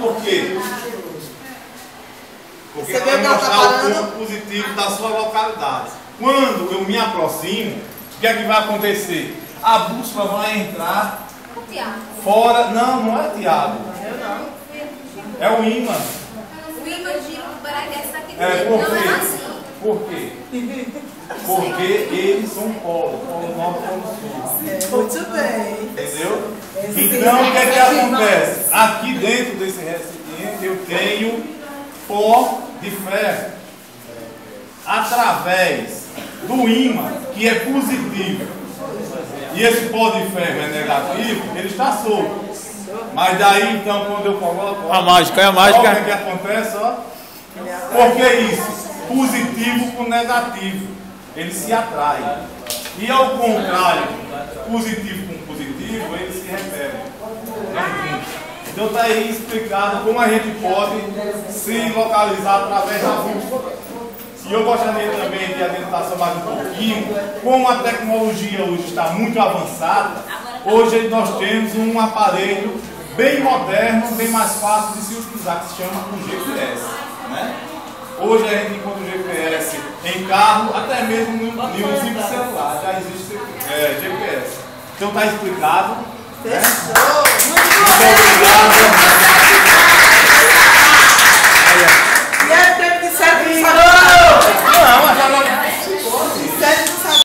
por quê? Porque vai mostrar o ponto positivo da sua localidade. Quando eu me aproximo, o que é que vai acontecer? A bússola vai entrar fora. Não é Tiago. É o ímã. O ímã de Bragança está aqui dentro. Não é assim. Por quê? Porque eles são polo norte e polo sul. Muito bem. Entendeu? Então o que é que acontece? Aqui dentro desse recipiente eu tenho pó de ferro. Através do ímã, que é positivo, e esse pó de ferro é negativo, ele está solto. Mas daí então quando eu coloco, a mágica. Olha o que é que acontece, ó. Por que isso? Positivo com negativo, ele se atrai. E ao contrário, positivo com positivo, ele se repele. Então está aí explicado como a gente pode se localizar através da bússola. E eu gostaria também de adiantar mais um pouquinho, como a tecnologia hoje está muito avançada, hoje nós temos um aparelho bem moderno, bem mais fácil de se utilizar, que se chama o GPS. Né? Hoje a gente encontra o GPS em carro, até mesmo em um simples celular, já existe GPS. Então está explicado. Né?